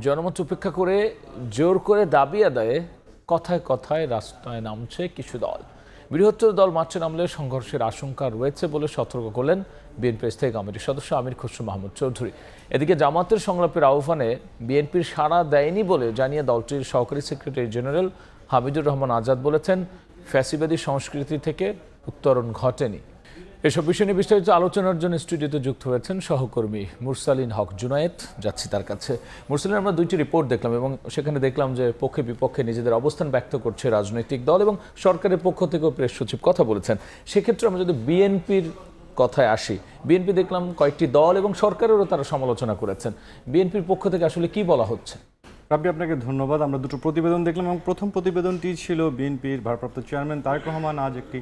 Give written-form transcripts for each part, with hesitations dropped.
জনমত উপেক্ষা করে জোর করে দাবি আদায়ে কথায় কথায় রাস্তায় নামছে কিছু দল। বৃহত্তর দল মার্চে নামলে সংঘর্ষের আশঙ্কা রয়েছে বলে সতর্ক করলেন বিএনপি স্থায়ী কমিটির সদস্য আমির খসরু মাহমুদ চৌধুরী। এদিকে জামাতের সংলাপের আহ্বানে বিএনপির সাড়া দেয়নি বলে জানিয়ে দলটির সহকারী সেক্রেটারি জেনারেল হামিদুর রহমান আজাদ বলেছেন, ফ্যাসিবাদী সংস্কৃতি থেকে উত্তরণ ঘটেনি। এসব বিষয় নিয়ে বিস্তারিত আলোচনার জন্য স্টুডিওতে যুক্ত হয়েছেন সহকর্মী মুরসালিন হক জুনায়েদ। যাচ্ছি তার কাছে। মুরসালিন, আমরা দুইটি রিপোর্ট দেখলাম এবং সেখানে দেখলাম যে পক্ষে বিপক্ষে নিজেদের অবস্থান ব্যক্ত করছে রাজনৈতিক দল এবং সরকারের পক্ষ থেকেও প্রেস সচিব কথা বলেছেন। সেক্ষেত্রে আমরা যদি বিএনপির কথায় আসি, বিএনপি দেখলাম কয়েকটি দল এবং সরকারেরও তারা সমালোচনা করেছেন। বিএনপির পক্ষ থেকে আসলে কি বলা হচ্ছে? রাব্বি, আপনাকে ধন্যবাদ। আমরা দুটো প্রতিবেদন দেখলাম এবং প্রথম প্রতিবেদনটি ছিল বিএনপির ভারপ্রাপ্ত চেয়ারম্যান তারেক রহমান আজ একটি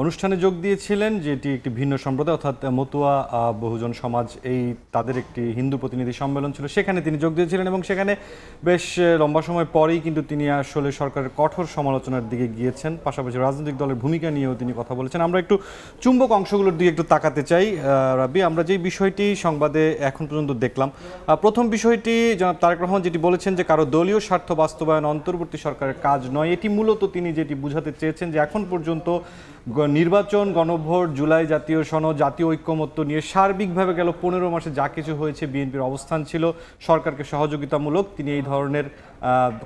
অনুষ্ঠানে যোগ দিয়েছিলেন, যেটি একটি ভিন্ন সম্প্রদায় অর্থাৎ মতুয়া বহুজন সমাজ, এই তাদের একটি হিন্দু প্রতিনিধি সম্মেলন ছিল, সেখানে তিনি যোগ দিয়েছিলেন এবং সেখানে বেশ লম্বা সময় পরেই কিন্তু তিনি আসলে সরকারের কঠোর সমালোচনার দিকে গিয়েছেন। পাশাপাশি রাজনৈতিক দলের ভূমিকা নিয়েও তিনি কথা বলেছেন। আমরা একটু চুম্বক অংশগুলোর দিকে একটু তাকাতে চাই রাব্বি। আমরা যেই বিষয়টি সংবাদে এখন পর্যন্ত দেখলাম, প্রথম বিষয়টি জনাব তারেক রহমান যেটি বলেছেন যে কারো দলীয় স্বার্থ বাস্তবায়ন অন্তর্বর্তী সরকারের কাজ নয়। এটি মূলত তিনি যেটি বুঝাতে চেয়েছেন যে এখন পর্যন্ত নির্বাচন, গণভোট, জুলাই জাতীয় সনদ, জাতীয় ঐক্যমত্য নিয়ে সার্বিকভাবে গেল 15 মাসে যা কিছু হয়েছে বিএনপির অবস্থান ছিল সরকারকে সহযোগিতামূলক। তিনি এই ধরনের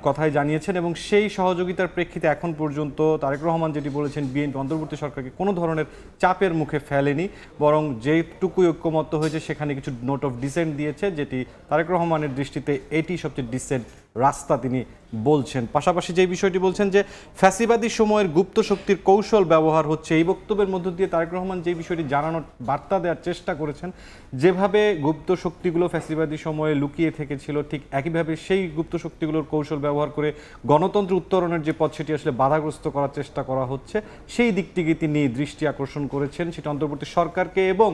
কথাই জানিয়েছেন এবং সেই সহযোগিতার প্রেক্ষিতে এখন পর্যন্ত তারেক রহমান যেটি বলেছেন, বিএনপি অন্তর্বর্তী সরকারকে কোনো ধরনের চাপের মুখে ফেলেনি, বরং যেটুকুই ঐক্যমত্য হয়েছে সেখানে কিছু নোট অফ ডিসেন্ট দিয়েছে, যেটি তারেক রহমানের দৃষ্টিতে এটি সবচেয়ে ডিসেন্ট রাস্তা তিনি বলছেন। পাশাপাশি যে বিষয়টি বলছেন যে ফ্যাসিবাদী সময়ের গুপ্ত শক্তির কৌশল ব্যবহার হচ্ছে, এই বক্তব্যের মধ্য দিয়ে তারেক রহমান যে বিষয়টি জানানোর বার্তা দেওয়ার চেষ্টা করেছেন, যেভাবে গুপ্ত শক্তিগুলো ফ্যাসিবাদী সময়ে লুকিয়ে থেকেছিল ঠিক একইভাবে সেই গুপ্ত শক্তিগুলোর কৌশল ব্যবহার করে গণতন্ত্র উত্তরণের যে পথ সেটি আসলে বাধাগ্রস্ত করার চেষ্টা করা হচ্ছে, সেই দিকটিকে তিনি দৃষ্টি আকর্ষণ করেছেন। সেটা অন্তর্বর্তী সরকারকে এবং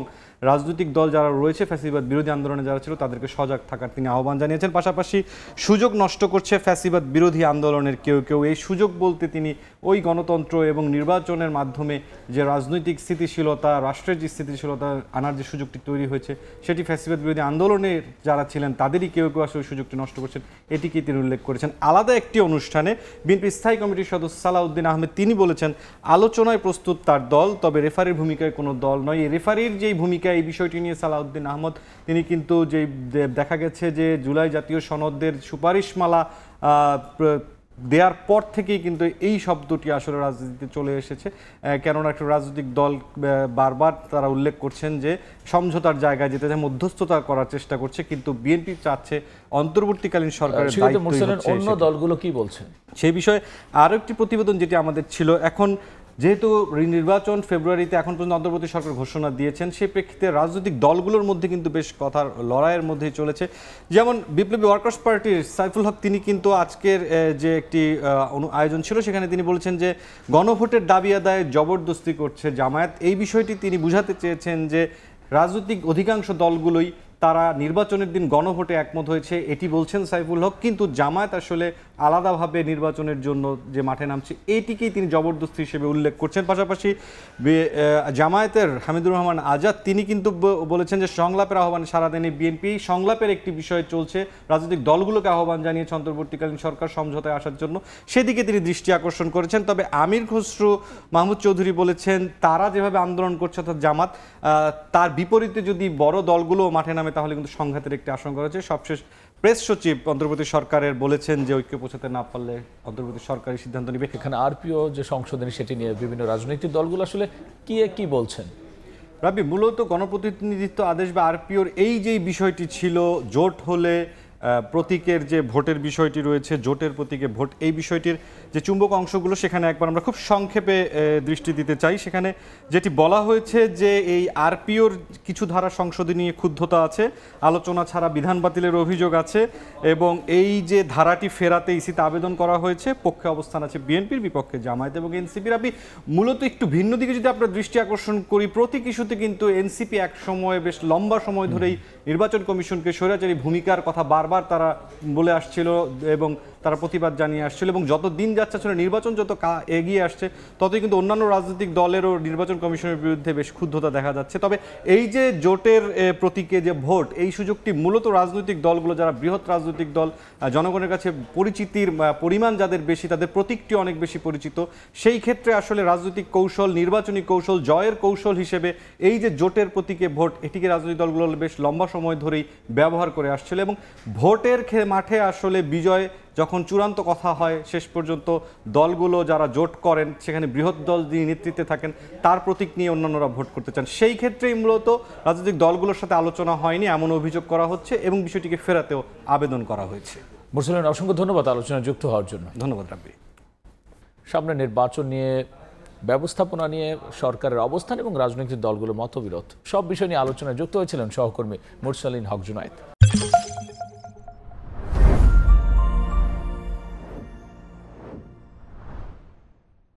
রাজনৈতিক দল যারা রয়েছে ফ্যাসিবাদ বিরোধী আন্দোলনে যারা ছিল তাদেরকে সজাগ থাকার তিনি আহ্বান জানিয়েছেন। পাশাপাশি সুযোগ নষ্ট করছে ফ্যাসিবাদ বিরোধী আন্দোলনের কেউ কেউ। এই সুযোগ বলতে তিনি ওই গণতন্ত্র এবং নির্বাচনের মাধ্যমে যে রাজনৈতিক স্থিতিশীলতা, রাষ্ট্রের যে স্থিতিশীলতা আনার যে সুযোগটি তৈরি হয়েছে, সেটি ফ্যাসিবাদ বিরোধী আন্দোলনের যারা ছিলেন তাদেরই কেউ কেউ আসলে সুযোগটি নষ্ট করছেন, এটিকে তিনি উল্লেখ করেছেন। আলাদা একটি অনুষ্ঠানে বিএনপি স্থায়ী কমিটির সদস্য সালাউদ্দিন আহমেদ তিনি বলেছেন, আলোচনায় প্রস্তুত তার দল, তবে রেফারির ভূমিকায় কোনো দল নয়। এই রেফারির যেই ভূমিকা, এই বিষয়টি নিয়ে সালাউদ্দিন আহমদ তিনি কিন্তু যে দেখা গেছে যে জুলাই জাতীয় সনদের সুপারিশমালা দেওয়ার পর থেকেই কিন্তু এই শব্দটি আসলে রাজনীতিতে চলে এসেছে। কেননা একটা রাজনৈতিক দল বারবার তারা উল্লেখ করছেন যে সমঝোতার জায়গায় যেতে চায়, মধ্যস্থতা করার চেষ্টা করছে, কিন্তু বিএনপি চাচ্ছে অন্তর্বর্তীকালীন সরকারের দায়িত্ব। অন্য দলগুলো কি বলছে সেই বিষয়ে আরও একটি প্রতিবেদন যেটি আমাদের ছিল, এখন যেহেতু নির্বাচন ফেব্রুয়ারিতে এখন পর্যন্ত অন্তর্বর্তী সরকার ঘোষণা দিয়েছেন, সেই প্রেক্ষিতে রাজনৈতিক দলগুলোর মধ্যে কিন্তু বেশ কথার লড়াইয়ের মধ্যেই চলেছে। যেমন বিপ্লবী ওয়ার্কার্স পার্টির সাইফুল হক তিনি কিন্তু আজকের যে একটি আয়োজন ছিল সেখানে তিনি বলেছেন যে গণভোটের দাবি আদায়ে জবরদস্তি করছে জামায়াত। এই বিষয়টি তিনি বুঝাতে চেয়েছেন যে রাজনৈতিক অধিকাংশ দলগুলোই তারা নির্বাচনের দিন গণভোটে একমত হয়েছে, এটি বলছেন সাইফুল হক, কিন্তু জামায়াত আসলে আলাদাভাবে নির্বাচনের জন্য যে মাঠে নামছে এটিকেই তিনি জবরদস্তি হিসেবে উল্লেখ করছেন। পাশাপাশি জামায়াতের হামিদুর রহমান আজাদ তিনি কিন্তু বলেছেন যে সংলাপের আহ্বানে সারা দেয়নি বিএনপি। সংলাপের একটি বিষয় চলছে, রাজনৈতিক দলগুলোকে আহ্বান জানিয়েছে অন্তর্বর্তীকালীন সরকার সমঝোতায় আসার জন্য, সেদিকে তিনি দৃষ্টি আকর্ষণ করেছেন। তবে আমির খসরু মাহমুদ চৌধুরী বলেছেন তারা যেভাবে আন্দোলন করছে অর্থাৎ জামাত, তার বিপরীতে যদি বড় দলগুলো মাঠে নামে তাহলে কিন্তু সংঘাতের একটি আশঙ্কা রয়েছে। সবশেষ প্রেস সচিব অন্তর্বর্তী সরকারের বলেছেন যে ঐক্য পৌঁছাতে না পারলে অন্তর্বর্তী সরকারি সিদ্ধান্ত নেবে। এখানে আরপিও যে সংশোধনী সেটি নিয়ে বিভিন্ন রাজনৈতিক দলগুলো আসলে কি বলছেন? রাবি, মূলত গণপ্রতিনিধিত্ব আদেশ বা আরপিওর এই যে বিষয়টি ছিল, জোট হলে প্রতীকের যে ভোটের বিষয়টি রয়েছে, জোটের প্রতীকে ভোট, এই বিষয়টির যে চুম্বক অংশগুলো সেখানে একবার আমরা খুব সংক্ষেপে দৃষ্টি দিতে চাই। সেখানে যেটি বলা হয়েছে যে এই আরপিওর কিছু ধারা সংশোধনী নিয়ে ক্ষুব্ধতা আছে, আলোচনা ছাড়া বিধান বাতিলের অভিযোগ আছে এবং এই যে ধারাটি ফেরাতে ইসিতে আবেদন করা হয়েছে, পক্ষে অবস্থান আছে বিএনপির, বিপক্ষে জামায়াত এবং এনসিপির। আমি মূলত একটু ভিন্ন দিকে যদি আপনার দৃষ্টি আকর্ষণ করি, প্রতীক ইস্যুতে কিন্তু এনসিপি এক সময় বেশ লম্বা সময় ধরেই নির্বাচন কমিশনকে স্বৈরাচারী ভূমিকার কথা বারবার তারা বলে আসছিল এবং তারা প্রতিবাদ জানিয়ে আসছিল এবং যত দিন যাচ্ছে আসলে নির্বাচন যত এগিয়ে আসছে ততই কিন্তু অন্যান্য রাজনৈতিক দলেরও নির্বাচন কমিশনের বিরুদ্ধে বেশ ক্ষুব্ধতা দেখা যাচ্ছে। তবে এই যে জোটের প্রতীকে যে ভোট, এই সুযোগটি মূলত রাজনৈতিক দলগুলো যারা বৃহৎ রাজনৈতিক দল, জনগণের কাছে পরিচিতির পরিমাণ যাদের বেশি, তাদের প্রতীকটি অনেক বেশি পরিচিত, সেই ক্ষেত্রে আসলে রাজনৈতিক কৌশল, নির্বাচনী কৌশল, জয়ের কৌশল হিসেবে এই যে জোটের প্রতীকে ভোট, এটিকে রাজনৈতিক দলগুলো বেশ লম্বা সময় ধরেই ব্যবহার করে আসছিল এবং ভোটের মাঠে আসলে বিজয় যখন চূড়ান্ত কথা হয়, শেষ পর্যন্ত দলগুলো যারা জোট করেন সেখানে বৃহৎ দল যিনি নেতৃত্বে থাকেন তার প্রতীক নিয়ে অন্যান্যরা ভোট করতে চান। সেই ক্ষেত্রেই মূলত রাজনৈতিক দলগুলোর সাথে আলোচনা হয়নি এমন অভিযোগ করা হচ্ছে এবং বিষয়টিকে ফেরাতেও আবেদন করা হয়েছে। মুরসালিন, অসংখ্য ধন্যবাদ আলোচনায় যুক্ত হওয়ার জন্য। ধন্যবাদ রাব্বি। সামনে নির্বাচন নিয়ে, ব্যবস্থাপনা নিয়ে সরকারের অবস্থান এবং রাজনৈতিক দলগুলোর মতবিরোধ, সব বিষয় নিয়ে আলোচনায় যুক্ত হয়েছিলেন সহকর্মী মুরসালিন হক জুনায়েদ।